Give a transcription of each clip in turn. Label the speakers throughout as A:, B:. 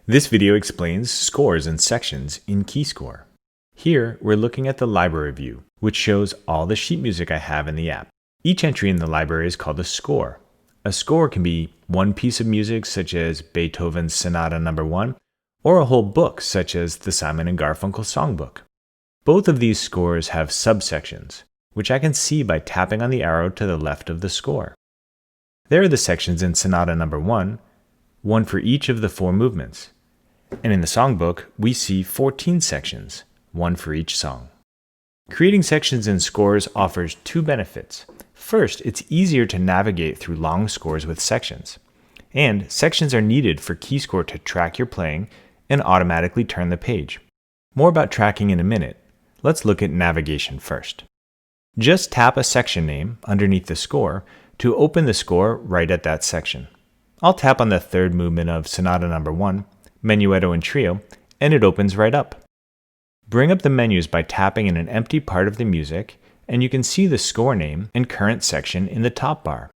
A: This video explains scores and sections in KeyScore. Here, we're looking at the library view, which shows all the sheet music I have in the app. Each entry in the library is called a score. A score can be one piece of music, such as Beethoven's Sonata No. 1, or a whole book, such as the Simon and Garfunkel Songbook. Both of these scores have subsections, which I can see by tapping on the arrow to the left of the score. There are the sections in Sonata No. 1, one for each of the 4 movements. And in the songbook, we see 14 sections, one for each song. Creating sections in scores offers 2 benefits. First, it's easier to navigate through long scores with sections. And sections are needed for KeyScore to track your playing and automatically turn the page. More about tracking in a minute. Let's look at navigation first. Just tap a section name underneath the score to open the score right at that section. I'll tap on the 3rd movement of Sonata No. 1, Menuetto and Trio, and it opens right up. Bring up the menus by tapping in an empty part of the music, and you can see the score name and current section in the top bar.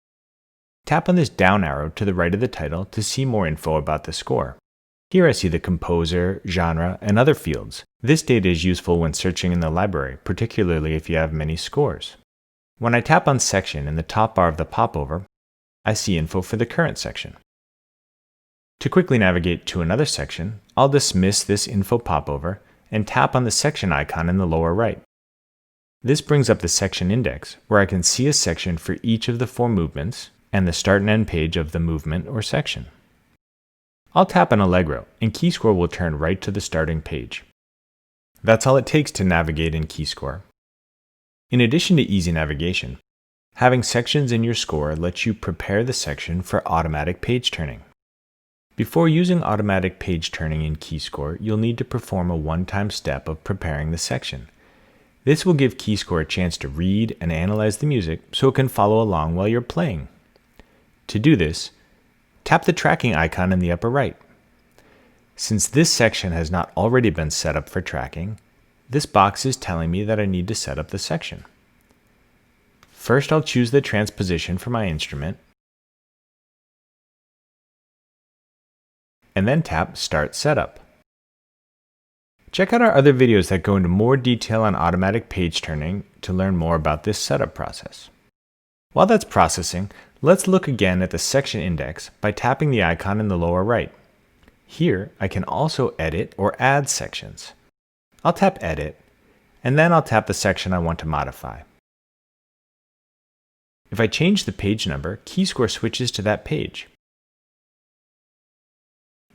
A: Tap on this down arrow to the right of the title to see more info about the score. Here I see the composer, genre, and other fields. This data is useful when searching in the library, particularly if you have many scores. When I tap on section in the top bar of the popover, I see info for the current section. To quickly navigate to another section, I'll dismiss this info popover and tap on the section icon in the lower right. This brings up the section index, where I can see a section for each of the 4 movements and the start and end page of the movement or section. I'll tap on Allegro, and KeyScore will turn right to the starting page. That's all it takes to navigate in KeyScore. In addition to easy navigation, having sections in your score lets you prepare the section for automatic page turning. Before using automatic page turning in KeyScore, you'll need to perform a one-time step of preparing the section. This will give KeyScore a chance to read and analyze the music so it can follow along while you're playing. To do this, tap the tracking icon in the upper right. Since this section has not already been set up for tracking, this box is telling me that I need to set up the section. First, I'll choose the transposition for my instrument, and then tap Start Setup. Check out our other videos that go into more detail on automatic page turning to learn more about this setup process. While that's processing, let's look again at the section index by tapping the icon in the lower right. Here, I can also edit or add sections. I'll tap Edit, and then I'll tap the section I want to modify. If I change the page number, KeyScore switches to that page.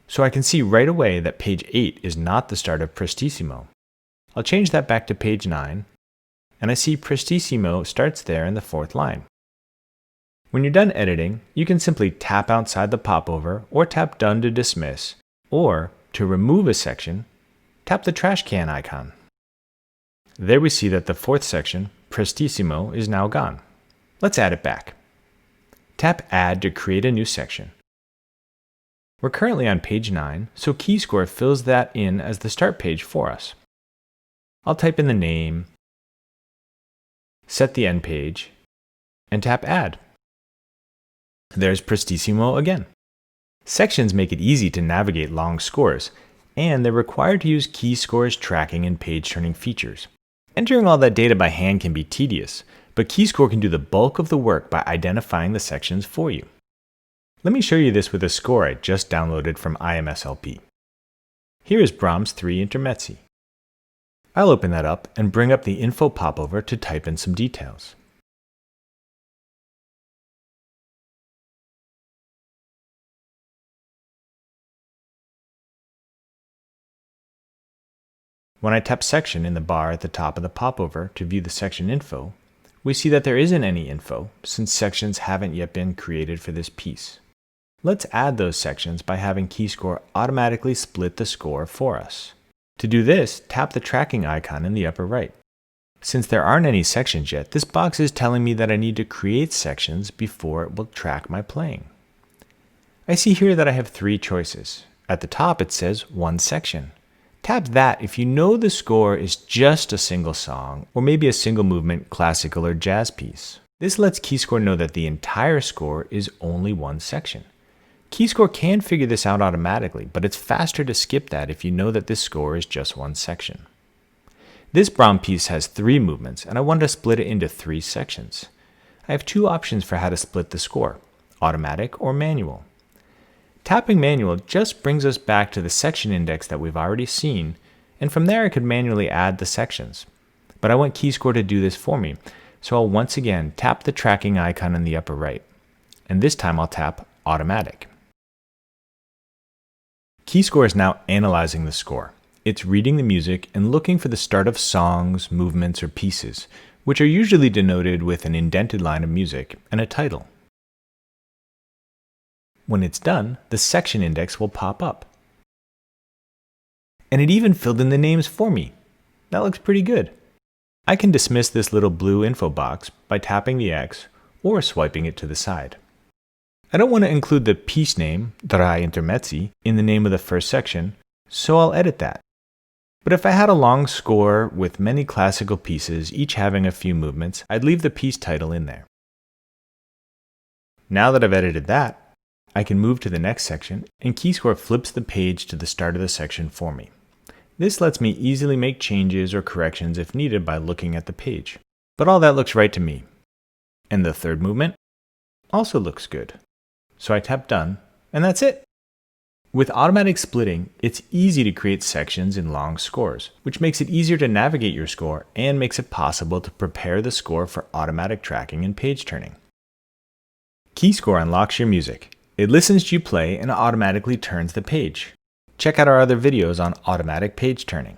A: So I can see right away that page 8 is not the start of Prestissimo. I'll change that back to page 9, and I see Prestissimo starts there in the 4th line. When you're done editing, you can simply tap outside the popover or tap Done to dismiss, or to remove a section, tap the trash can icon. There we see that the 4th section, Prestissimo, is now gone. Let's add it back. Tap Add to create a new section. We're currently on page 9, so KeyScore fills that in as the start page for us. I'll type in the name, set the end page, and tap Add. There's Prestissimo again. Sections make it easy to navigate long scores, and they're required to use KeyScore's tracking and page turning features. Entering all that data by hand can be tedious, but KeyScore can do the bulk of the work by identifying the sections for you. Let me show you this with a score I just downloaded from IMSLP. Here is Brahms 3 Intermezzi. I'll open that up and bring up the info popover to type in some details. When I tap Section in the bar at the top of the popover to view the section info, we see that there isn't any info since sections haven't yet been created for this piece. Let's add those sections by having KeyScore automatically split the score for us. To do this, tap the tracking icon in the upper right. Since there aren't any sections yet, this box is telling me that I need to create sections before it will track my playing. I see here that I have 3 choices. At the top it says 1 section. Tap that if you know the score is just a single song or maybe a single movement classical or jazz piece. This lets KeyScore know that the entire score is only 1 section. KeyScore can figure this out automatically, but it's faster to skip that if you know that this score is just one section. This Brahms piece has 3 movements, and I want to split it into 3 sections. I have 2 options for how to split the score, automatic or manual. Tapping manual just brings us back to the section index that we've already seen, and from there I could manually add the sections. But I want KeyScore to do this for me, so I'll once again tap the tracking icon in the upper right, and this time I'll tap automatic. KeyScore is now analyzing the score. It's reading the music and looking for the start of songs, movements, or pieces, which are usually denoted with an indented line of music and a title. When it's done, the section index will pop up. And it even filled in the names for me. That looks pretty good. I can dismiss this little blue info box by tapping the X or swiping it to the side. I don't want to include the piece name, Drei Intermezzi, in the name of the first section, so I'll edit that. But if I had a long score with many classical pieces, each having a few movements, I'd leave the piece title in there. Now that I've edited that, I can move to the next section, and KeyScore flips the page to the start of the section for me. This lets me easily make changes or corrections if needed by looking at the page. But all that looks right to me. And the third movement also looks good. So I tap done, and that's it. With automatic splitting, it's easy to create sections in long scores, which makes it easier to navigate your score and makes it possible to prepare the score for automatic tracking and page turning. KeyScore unlocks your music. It listens to you play and automatically turns the page. Check out our other videos on automatic page turning.